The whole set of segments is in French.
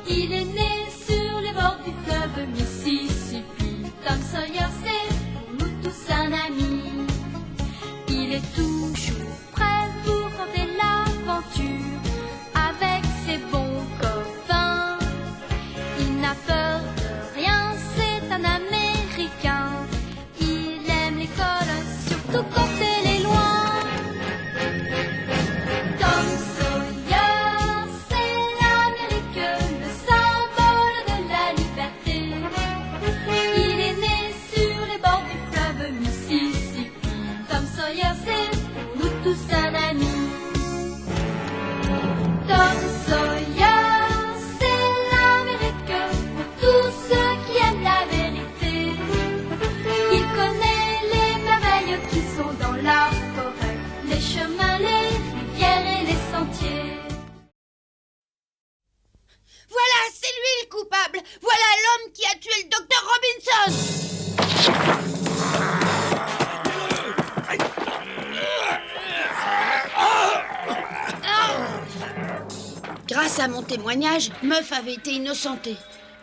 Il est né sur les bords du fleuve Mississippi. Tom Sawyer, c'est pour nous tous un ami. Il est toujours prêt pour tenter l'aventure avec ses bons copains. Il n'a peur de rien, c'est un Américain. Il aime l'école, surtout quand elle est loin. Tom Sawyer, c'est l'Amérique, le symbole de la liberté. Il est né sur les bords du fleuve Mississippi. Tom Sawyer, c'est pour nous tous un ami. Tom Sawyer, c'est l'Amérique pour tous ceux qui aiment la vérité. Il connaît les merveilles qui sont dans la forêt, les chemins, les rivières et les sentiers. Voilà, c'est lui le coupable. Voilà l'homme qui a tué le docteur Robinson. Grâce à mon témoignage, Meuf avait été innocentée.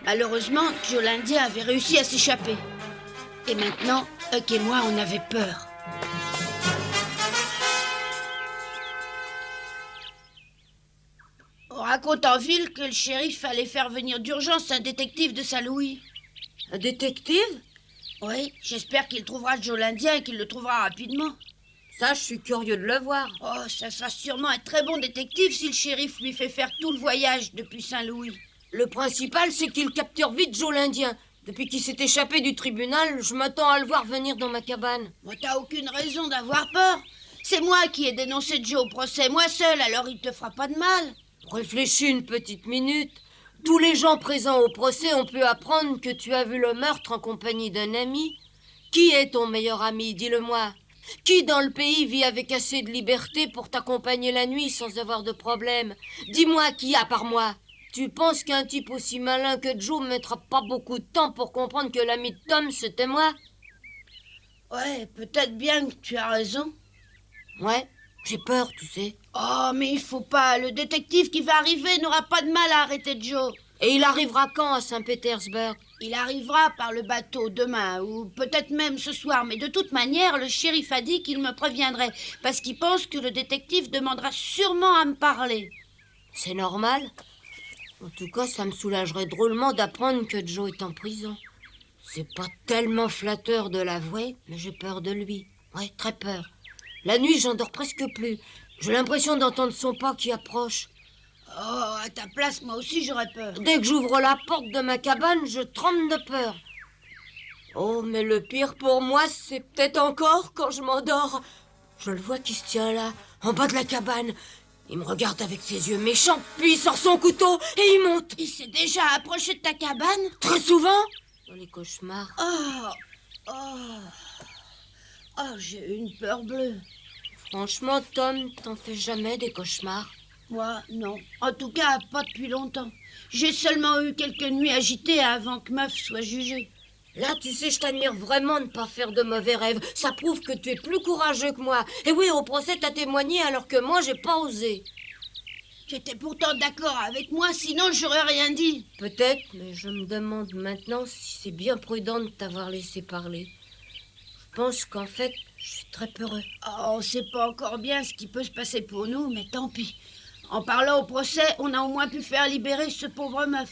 Malheureusement, Joe l'Indien avait réussi à s'échapper. Et maintenant, Huck et moi, on avait peur. On raconte en ville que le shérif allait faire venir d'urgence un détective de Saint-Louis. Un détective? Oui, j'espère qu'il trouvera Joe l'Indien et qu'il le trouvera rapidement. Ça, je suis curieux de le voir. Oh, ça sera sûrement un très bon détective si le shérif lui fait faire tout le voyage depuis Saint-Louis. Le principal, c'est qu'il capture vite Joe l'Indien. Depuis qu'il s'est échappé du tribunal, je m'attends à le voir venir dans ma cabane. Moi, t'as aucune raison d'avoir peur. C'est moi qui ai dénoncé Joe au procès, moi seul, alors il te fera pas de mal. Réfléchis une petite minute. Tous les gens présents au procès ont pu apprendre que tu as vu le meurtre en compagnie d'un ami. Qui est ton meilleur ami, dis-le-moi? Qui dans le pays vit avec assez de liberté pour t'accompagner la nuit sans avoir de problème? Dis-moi qui à part moi? Tu penses qu'un type aussi malin que Joe ne mettra pas beaucoup de temps pour comprendre que l'ami de Tom, c'était moi? Ouais, peut-être bien que tu as raison. Ouais, j'ai peur, tu sais. Oh, mais il faut pas. Le détective qui va arriver n'aura pas de mal à arrêter Joe. Et il arrivera quand à Saint-Pétersbourg? Il arrivera par le bateau demain, ou peut-être même ce soir. Mais de toute manière, le shérif a dit qu'il me préviendrait, parce qu'il pense que le détective demandera sûrement à me parler. C'est normal. En tout cas, ça me soulagerait drôlement d'apprendre que Joe est en prison. C'est pas tellement flatteur de l'avouer, mais j'ai peur de lui. Ouais, très peur. La nuit, j'en dors presque plus. J'ai l'impression d'entendre son pas qui approche. Oh, à ta place, moi aussi j'aurais peur. Dès que j'ouvre la porte de ma cabane, je tremble de peur. Oh, mais le pire pour moi, c'est peut-être encore quand je m'endors. Je le vois qui se tient là, en bas de la cabane. Il me regarde avec ses yeux méchants, puis il sort son couteau et il monte. Il s'est déjà approché de ta cabane? Très souvent, dans les cauchemars. Oh, j'ai eu une peur bleue. Franchement, Tom, t'en fais jamais des cauchemars? Moi, non. En tout cas, pas depuis longtemps. J'ai seulement eu quelques nuits agitées avant que Meuf soit jugée. Là, tu sais, je t'admire vraiment de ne pas faire de mauvais rêves. Ça prouve que tu es plus courageux que moi. Et oui, au procès, t'as témoigné alors que moi, j'ai pas osé. Tu étais pourtant d'accord avec moi, sinon j'aurais rien dit. Peut-être, mais je me demande maintenant si c'est bien prudent de t'avoir laissé parler. Je pense qu'en fait, je suis très peureux. Oh, on sait pas encore bien ce qui peut se passer pour nous, mais tant pis. En parlant au procès, on a au moins pu faire libérer ce pauvre Meuf.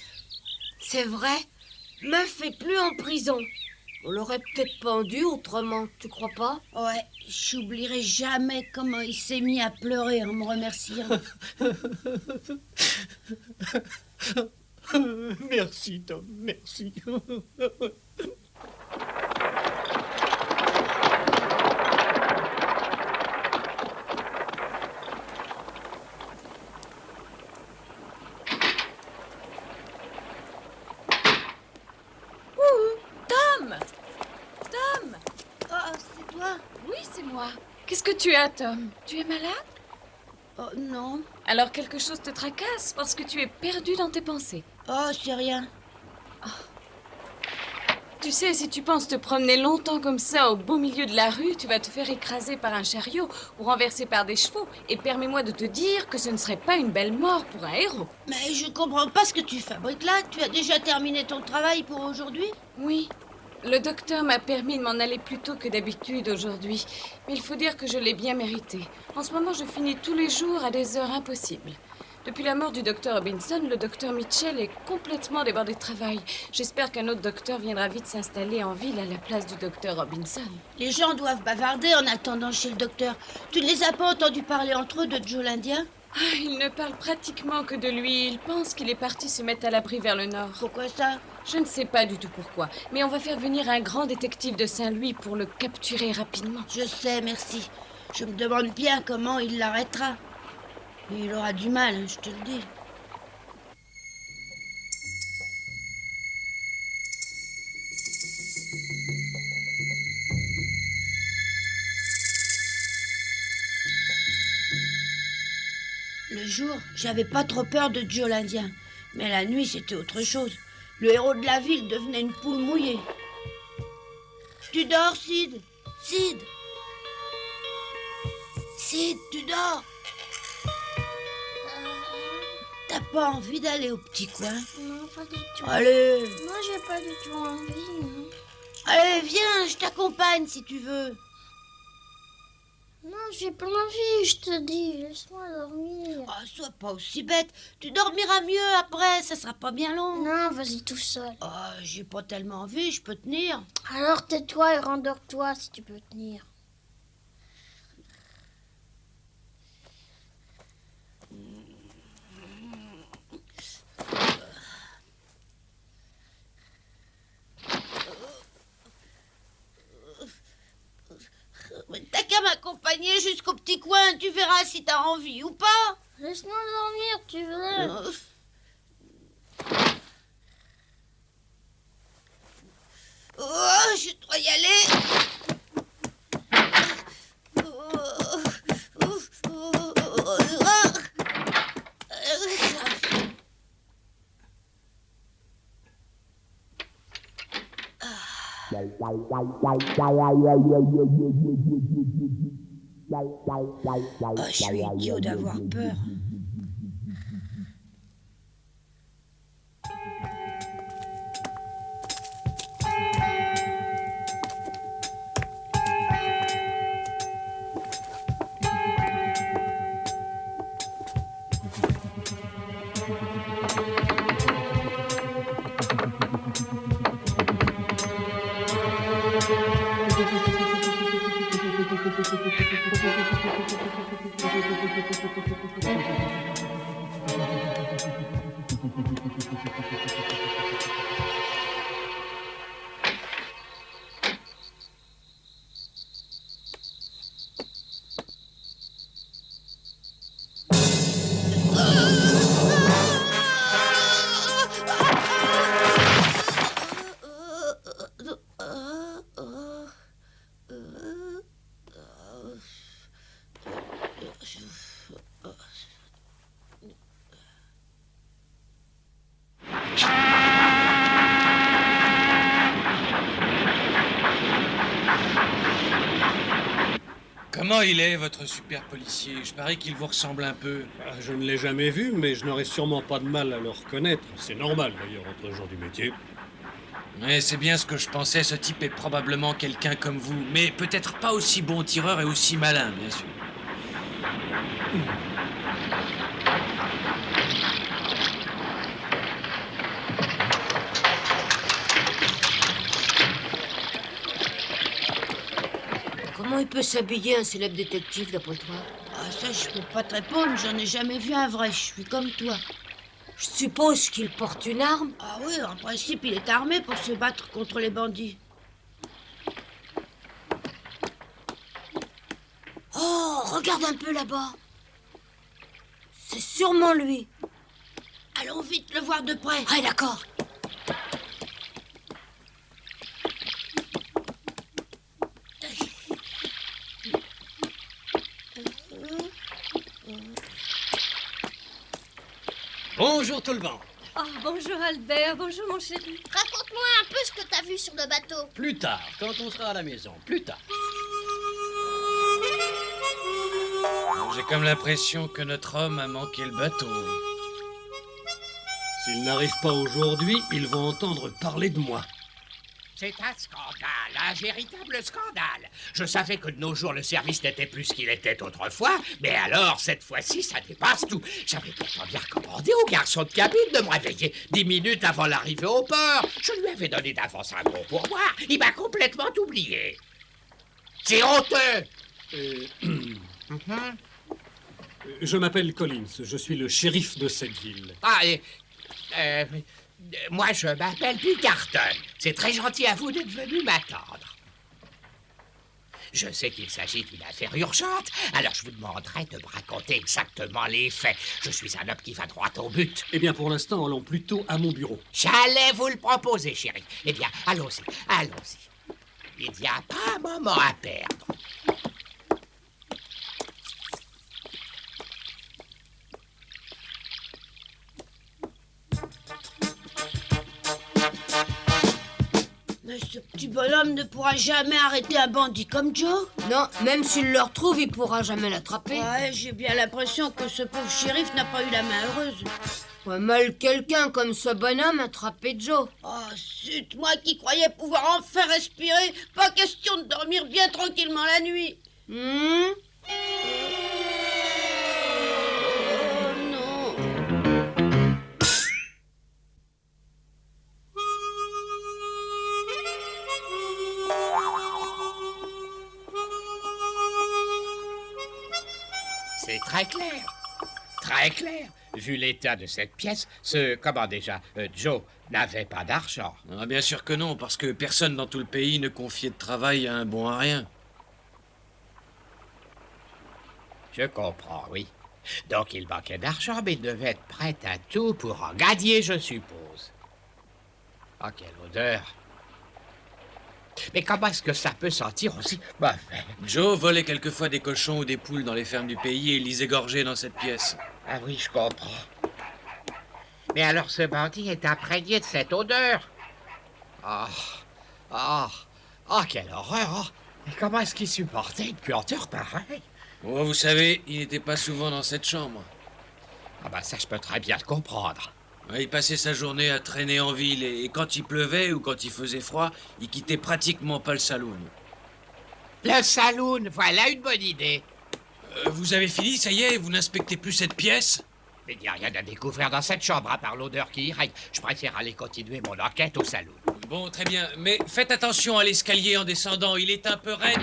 C'est vrai? Meuf est plus en prison. On l'aurait peut-être pendu autrement, tu crois pas? Ouais, j'oublierai jamais comment il s'est mis à pleurer en me remerciant. Merci, Tom, merci. Qu'est-ce que tu as, Tom? Tu es malade? Oh, non. Alors quelque chose te tracasse parce que tu es perdu dans tes pensées. Oh, c'est rien. Tu sais, si tu penses te promener longtemps comme ça au beau milieu de la rue, tu vas te faire écraser par un chariot ou renverser par des chevaux. Et permets-moi de te dire que ce ne serait pas une belle mort pour un héros. Mais je comprends pas ce que tu fabriques là. Tu as déjà terminé ton travail pour aujourd'hui? Oui, le docteur m'a permis de m'en aller plus tôt que d'habitude aujourd'hui. Mais il faut dire que je l'ai bien mérité. En ce moment, je finis tous les jours à des heures impossibles. Depuis la mort du docteur Robinson, le docteur Mitchell est complètement débordé de travail. J'espère qu'un autre docteur viendra vite s'installer en ville à la place du docteur Robinson. Les gens doivent bavarder en attendant chez le docteur. Tu ne les as pas entendus parler entre eux de Joe l'Indien? Ah, il ne parle pratiquement que de lui. Il pense qu'il est parti se mettre à l'abri vers le nord. Pourquoi ça? Je ne sais pas du tout pourquoi, mais on va faire venir un grand détective de Saint-Louis pour le capturer rapidement. Je sais, merci. Je me demande bien comment il l'arrêtera. Et il aura du mal, hein, je te le dis. Le jour, j'avais pas trop peur de Joe l'Indien. Mais la nuit, c'était autre chose. Le héros de la ville devenait une poule mouillée. Tu dors, Sid? Sid? Sid, tu dors? T'as pas envie d'aller au petit coin? Non, pas du tout. Allez! Moi, j'ai pas du tout envie. Non, Allez, viens, je t'accompagne si tu veux. non j'ai pas envie, je te dis. Laisse-moi dormir. Oh, sois pas aussi bête. Tu dormiras mieux après, ça sera pas bien long. Non, vas-y tout seul. Oh, j'ai pas tellement envie, je peux tenir. Alors tais-toi et rendors-toi si tu peux tenir. T'as qu'à m'accompagner jusqu'au petit coin, tu verras si t'as envie ou pas. Laisse-moi dormir, tu veux. Oh, je dois y aller. Oh, je suis idiot d'avoir peur. Comment il est, votre super policier? Je parie qu'il vous ressemble un peu. Ah, je ne l'ai jamais vu, mais je n'aurais sûrement pas de mal à le reconnaître. C'est normal, d'ailleurs, entre gens du métier. Ouais, c'est bien ce que je pensais. Ce type est probablement quelqu'un comme vous, mais peut-être pas aussi bon tireur et aussi malin, bien sûr. Comment il peut s'habiller un célèbre détective, d'après toi? Ah, ça, je peux pas te répondre, j'en ai jamais vu un vrai, je suis comme toi. Je suppose qu'il porte une arme. Ah oui, en principe, il est armé pour se battre contre les bandits. Oh, regarde un peu là-bas. C'est sûrement lui. Allons vite le voir de près. Ah, d'accord. Bonjour tout le monde. Oh, bonjour Albert, bonjour mon chéri. Raconte-moi un peu ce que t'as vu sur le bateau. Plus tard, quand on sera à la maison. Plus tard. J'ai comme l'impression que notre homme a manqué le bateau. S'ils n'arrivent pas aujourd'hui, ils vont entendre parler de moi. C'est un scandale, un véritable scandale. Je savais que de nos jours, le service n'était plus ce qu'il était autrefois, mais alors, cette fois-ci, ça dépasse tout. J'avais pourtant bien recommandé au garçon de cabine de me réveiller 10 minutes avant l'arrivée au port. Je lui avais donné d'avance un gros pourboire. Il m'a complètement oublié. C'est honteux. Je m'appelle Collins, je suis le shérif de cette ville. Ah, moi, je m'appelle Pinkerton. C'est très gentil à vous d'être venu m'attendre. Je sais qu'il s'agit d'une affaire urgente, alors je vous demanderai de me raconter exactement les faits. Je suis un homme qui va droit au but. Eh bien, pour l'instant, allons plutôt à mon bureau. J'allais vous le proposer, chérie. Eh bien, allons-y, allons-y. Il n'y a pas un moment à perdre. Mais ce petit bonhomme ne pourra jamais arrêter un bandit comme Joe. Non, même s'il le retrouve, il pourra jamais l'attraper. Ouais, j'ai bien l'impression que ce pauvre shérif n'a pas eu la main heureuse. Ouais, mal quelqu'un comme ce bonhomme attraper Joe. Oh, zut, moi qui croyais pouvoir enfin respirer, pas question de dormir bien tranquillement la nuit. Hmm? Oh non. C'est très clair. Très clair. Vu l'état de cette pièce, Joe n'avait pas d'argent. Ah, bien sûr que non, parce que personne dans tout le pays ne confiait de travail à un bon à rien. Je comprends, oui. Donc il manquait d'argent, mais il devait être prêt à tout pour en gagner, je suppose. Oh, quelle odeur. Mais comment est-ce que ça peut sentir aussi mauvais? Joe volait quelquefois des cochons ou des poules dans les fermes du pays et les égorgeait dans cette pièce. Ah oui, je comprends. Mais alors ce bandit est imprégné de cette odeur. Quelle horreur. Oh. Mais comment est-ce qu'il supportait une puanteur pareille? Oh, vous savez, il n'était pas souvent dans cette chambre. Ah ben ça, je peux très bien le comprendre. Il passait sa journée à traîner en ville et quand il pleuvait ou quand il faisait froid, il quittait pratiquement pas le saloon. Le saloon, voilà une bonne idée. Vous avez fini, ça y est, vous n'inspectez plus cette pièce? Mais il n'y a rien à découvrir dans cette chambre, à part l'odeur qui y règne. Je préfère aller continuer mon enquête au saloon. Bon, très bien, mais faites attention à l'escalier en descendant, il est un peu raide.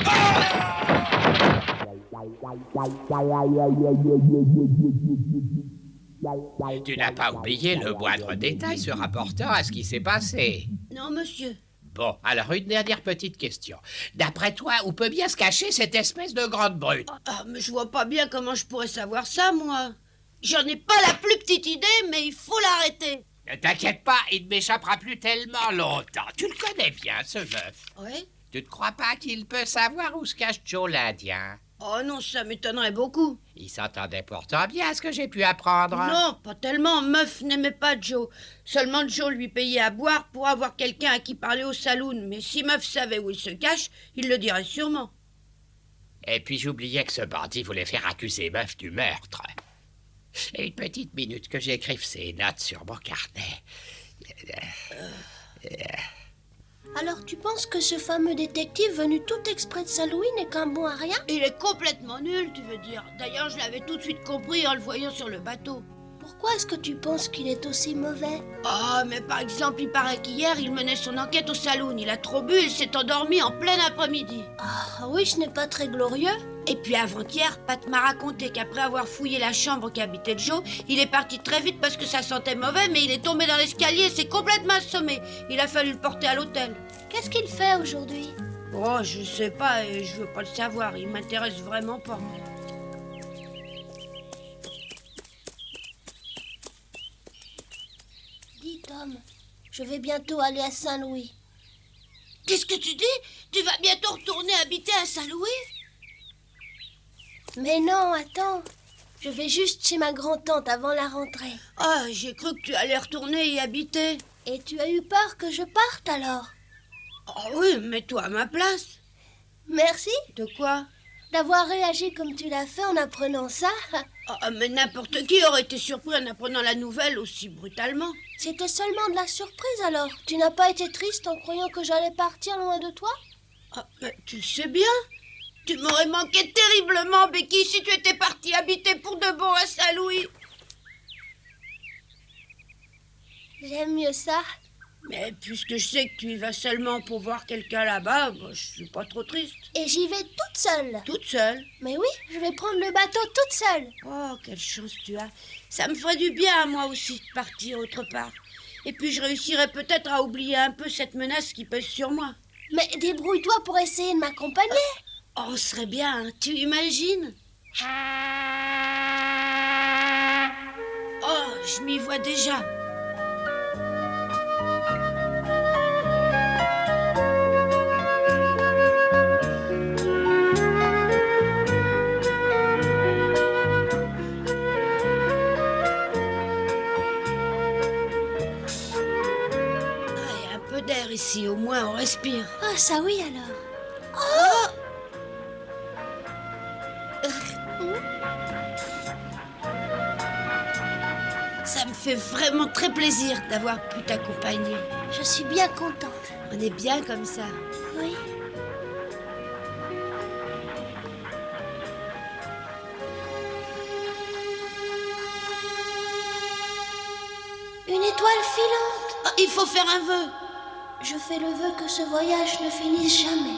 Tu n'as pas oublié le moindre détail se rapportant à ce qui s'est passé. Non, monsieur. Bon, alors une dernière petite question. D'après toi, où peut bien se cacher cette espèce de grande brute? Ah, mais je vois pas bien comment je pourrais savoir ça, moi. J'en ai pas la plus petite idée, mais il faut l'arrêter. Ne t'inquiète pas, il ne m'échappera plus tellement longtemps. Tu le connais bien, ce veuf. Ouais? Tu ne crois pas qu'il peut savoir où se cache Joe l'Indien? Oh non, ça m'étonnerait beaucoup. Il s'entendait pourtant bien à ce que j'ai pu apprendre. Non, pas tellement. Meuf n'aimait pas Joe. Seulement Joe lui payait à boire pour avoir quelqu'un à qui parler au saloon. Mais si Meuf savait où il se cache, il le dirait sûrement. Et puis j'oubliais que ce bandit voulait faire accuser Meuf du meurtre. Et une petite minute que j'écrive ces notes sur mon carnet. Alors tu penses que ce fameux détective venu tout exprès de Saint-Louis n'est qu'un bon à rien? Il est complètement nul, tu veux dire. D'ailleurs, je l'avais tout de suite compris en le voyant sur le bateau. Pourquoi est-ce que tu penses qu'il est aussi mauvais? Oh, mais par exemple, il paraît qu'hier, il menait son enquête au saloon. Il a trop bu, il s'est endormi en plein après-midi. Ah oui, ce n'est pas très glorieux. Et puis avant-hier, Pat m'a raconté qu'après avoir fouillé la chambre qu'habitait Joe, il est parti très vite parce que ça sentait mauvais, mais il est tombé dans l'escalier et s'est complètement assommé. Il a fallu le porter à l'hôtel. Qu'est-ce qu'il fait aujourd'hui? Oh, je sais pas et je veux pas le savoir. Il m'intéresse vraiment pas. Dis Tom, je vais bientôt aller à Saint-Louis. Qu'est-ce que tu dis? Tu vas bientôt retourner habiter à Saint-Louis? Mais non, attends. Je vais juste chez ma grand-tante avant la rentrée. Ah, j'ai cru que tu allais retourner y habiter. Et tu as eu peur que je parte alors? Oh oui, mets-toi à ma place. Merci De quoi? d'avoir réagi comme tu l'as fait en apprenant ça. Ah, mais n'importe qui aurait été surpris en apprenant la nouvelle aussi brutalement. C'était seulement de la surprise alors. Tu n'as pas été triste en croyant que j'allais partir loin de toi? Ah, mais tu le sais bien. Tu m'aurais manqué terriblement, Becky, si tu étais partie habiter pour de bon à Saint-Louis. J'aime mieux ça. Mais puisque je sais que tu y vas seulement pour voir quelqu'un là-bas, moi, je suis pas trop triste. Et j'y vais toute seule. Toute seule? Mais oui, je vais prendre le bateau toute seule. Oh, quelle chance tu as. Ça me ferait du bien à moi aussi de partir autre part. Et puis je réussirais peut-être à oublier un peu cette menace qui pèse sur moi. Mais débrouille-toi pour essayer de m'accompagner. Oh, ce serait bien, hein, tu imagines? Oh, je m'y vois déjà. D'air ici, au moins on respire. Ah, ça oui alors. Ça me fait vraiment très plaisir d'avoir pu t'accompagner. Je suis bien contente. On est bien comme ça. Oui. Une étoile filante. Oh, il faut faire un vœu. Je fais le vœu que ce voyage ne finisse jamais.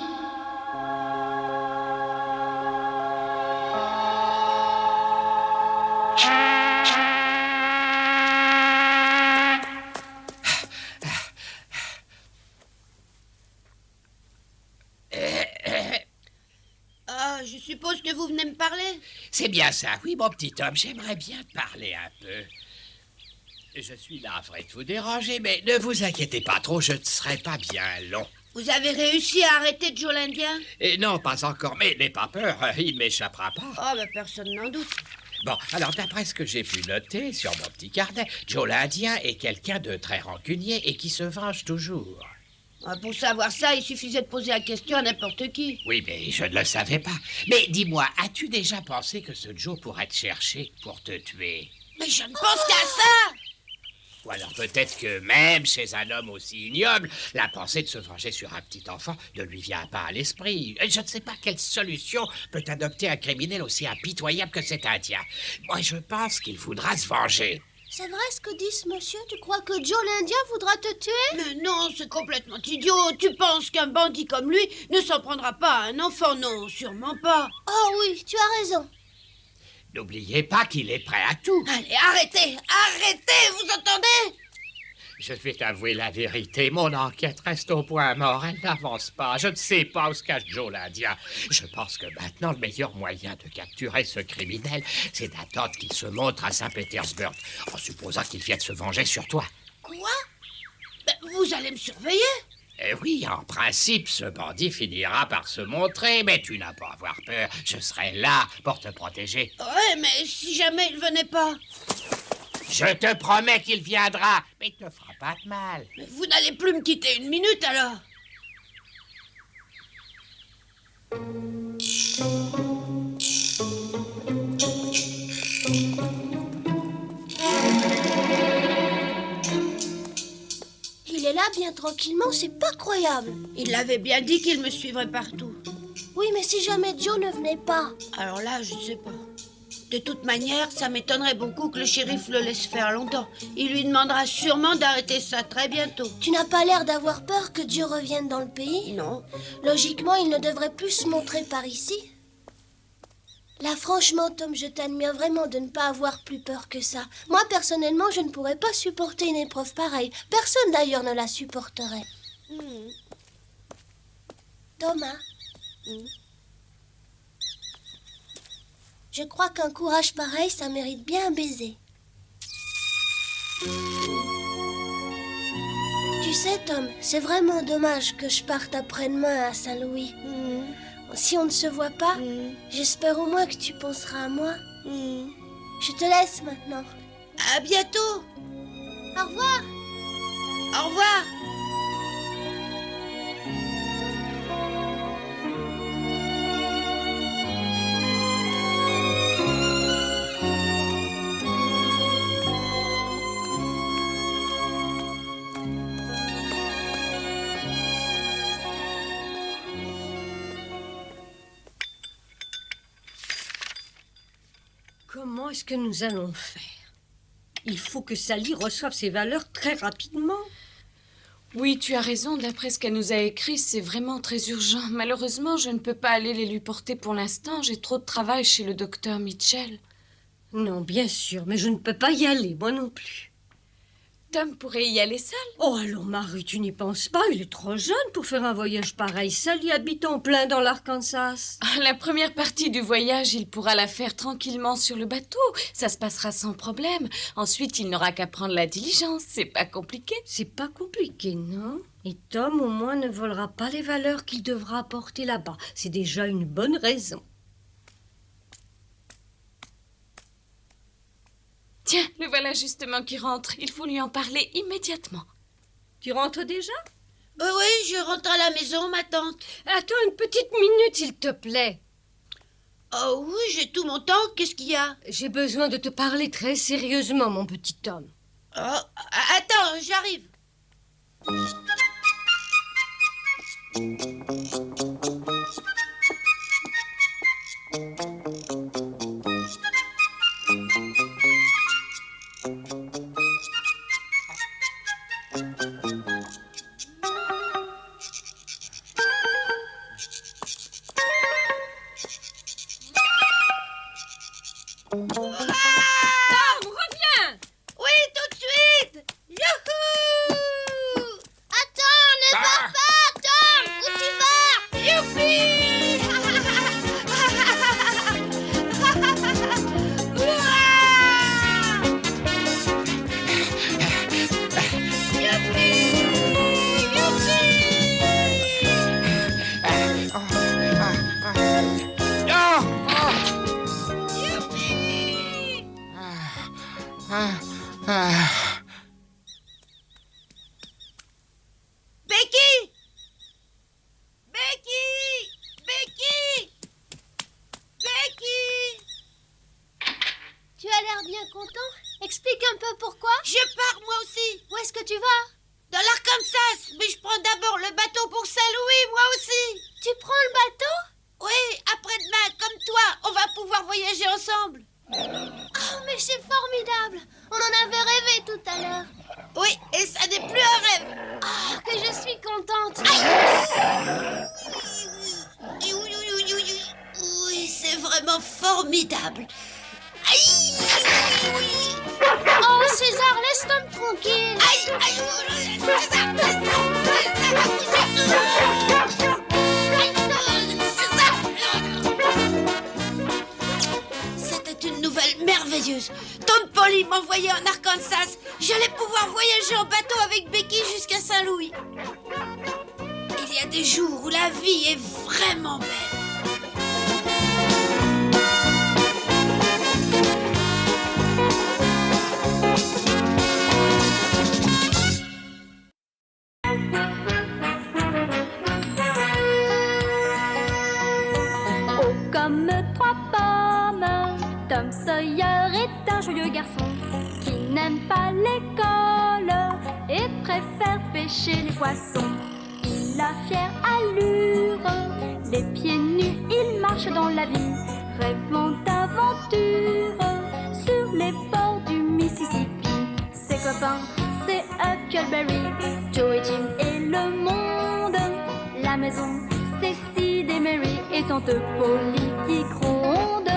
Ah, je suppose que vous venez me parler? C'est bien ça, oui, mon petit homme, j'aimerais bien te parler un peu. Je suis navré de vous déranger, mais ne vous inquiétez pas trop, je ne serai pas bien long. Vous avez réussi à arrêter Joe l'Indien? Et non, pas encore, mais n'aie pas peur, il ne m'échappera pas. Oh, ben personne n'en doute. Bon, alors d'après ce que j'ai pu noter sur mon petit carnet, Joe l'Indien est quelqu'un de très rancunier et qui se venge toujours. Ah, pour savoir ça, il suffisait de poser la question à n'importe qui. Oui, mais je ne le savais pas. Mais dis-moi, as-tu déjà pensé que ce Joe pourrait te chercher pour te tuer? Mais je ne pense qu'à ça! Ou alors peut-être que même chez un homme aussi ignoble, la pensée de se venger sur un petit enfant ne lui vient pas à l'esprit. Je ne sais pas quelle solution peut adopter un criminel aussi impitoyable que cet Indien. Moi, je pense qu'il voudra se venger. C'est vrai ce que dit ce monsieur? Tu crois que Joe l'Indien voudra te tuer? Mais non, c'est complètement idiot. Tu penses qu'un bandit comme lui ne s'en prendra pas à un enfant? Non, sûrement pas. Oh oui, tu as raison. N'oubliez pas qu'il est prêt à tout. Allez, arrêtez! Arrêtez, vous entendez? Je vais t'avouer la vérité, mon enquête reste au point mort, elle n'avance pas. Je ne sais pas où se cache Joe l'Indien. Je pense que maintenant, le meilleur moyen de capturer ce criminel, c'est d'attendre qu'il se montre à Saint-Pétersbourg, en supposant qu'il vienne se venger sur toi. Quoi? Ben, vous allez me surveiller? Eh oui, en principe, ce bandit finira par se montrer, mais tu n'as pas à avoir peur. Je serai là pour te protéger. Ouais, mais si jamais il venait pas? Je te promets qu'il viendra, mais il ne te fera pas de mal. Mais vous n'allez plus me quitter une minute, alors? Il est là bien tranquillement, c'est pas croyable. Il l'avait bien dit qu'il me suivrait partout. Oui, mais si jamais Joe ne venait pas? Alors là, je sais pas. De toute manière, ça m'étonnerait beaucoup que le shérif le laisse faire longtemps. Il lui demandera sûrement d'arrêter ça très bientôt. Tu n'as pas l'air d'avoir peur que Joe revienne dans le pays? Non. Logiquement, il ne devrait plus se montrer par ici. Là, franchement, Tom, je t'admire vraiment de ne pas avoir plus peur que ça. Moi, personnellement, je ne pourrais pas supporter une épreuve pareille. Personne, d'ailleurs, ne la supporterait. Thomas, je crois qu'un courage pareil, ça mérite bien un baiser. Tu sais, Tom, c'est vraiment dommage que je parte après-demain à Saint-Louis. Si on ne se voit pas, j'espère au moins que tu penseras à moi. Je te laisse maintenant. À bientôt. Au revoir. Au revoir. Comment est-ce que nous allons faire? Il faut que Sally reçoive ses valeurs très rapidement. Oui, tu as raison. D'après ce qu'elle nous a écrit, c'est vraiment très urgent. Malheureusement, je ne peux pas aller les lui porter pour l'instant. J'ai trop de travail chez le docteur Mitchell. Non, bien sûr, mais je ne peux pas y aller, moi non plus. Tom pourrait y aller seul. Oh, alors Marie, tu n'y penses pas? Il est trop jeune pour faire un voyage pareil. Sally habite en plein dans l'Arkansas. La première partie du voyage, il pourra la faire tranquillement sur le bateau. Ça se passera sans problème. Ensuite, il n'aura qu'à prendre la diligence. C'est pas compliqué. C'est pas compliqué, non? Et Tom, au moins, ne volera pas les valeurs qu'il devra apporter là-bas. C'est déjà une bonne raison. Tiens, le voilà justement qui rentre. Il faut lui en parler immédiatement. Tu rentres déjà? Oui, je rentre à la maison, ma tante. Attends une petite minute, s'il te plaît. Oh oui, j'ai tout mon temps. Qu'est-ce qu'il y a? J'ai besoin de te parler très sérieusement, mon petit Tom. Oh, attends, j'arrive. Tom, reviens! Oui, tout de suite. Youhou! Attends, ne pars pas, Tom! Où tu vas? Youpi! Becky! Becky! Becky! Becky! Tu as l'air bien content. Explique un peu pourquoi. Je pars moi aussi. Où est-ce que tu vas? Dans l'Arkansas. Mais je prends d'abord le bateau pour Saint-Louis, moi aussi. Tu prends le bateau? Oui, après-demain, comme toi, on va pouvoir voyager ensemble. Oh, mais c'est formidable. On en avait rêvé tout à l'heure. Oui, et ça n'est plus un rêve. Oh, que je suis contente. Oui, c'est vraiment formidable. Aïe! Oh, César, laisse Tom tranquille. Aïe! C'était une nouvelle merveilleuse. Tante Polly m'envoyait en Arkansas. J'allais pouvoir voyager en bateau avec Becky jusqu'à Saint-Louis. Il y a des jours où la vie est vraiment belle. Oh, comme trois pommes, Tom Sawyer est un joyeux garçon qui n'aime pas l'école et préfère pêcher les poissons. Il a fière allure, les pieds nus, il marche dans la vie, rêvant d'aventure sur les bords du Mississippi. Ses copains, c'est Huckleberry, Joe et Jim et le monde. La maison, c'est Sid et Mary et tante Polly qui gronde.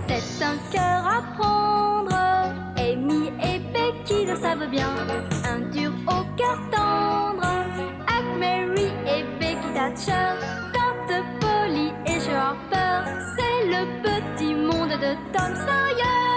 C'est un cœur à prendre, Amy et Becky le savent bien. Un dur au cœur tendre, Huck, Mary et Becky Thatcher. Tante Polly et Joe Harper, c'est le petit monde de Tom Sawyer.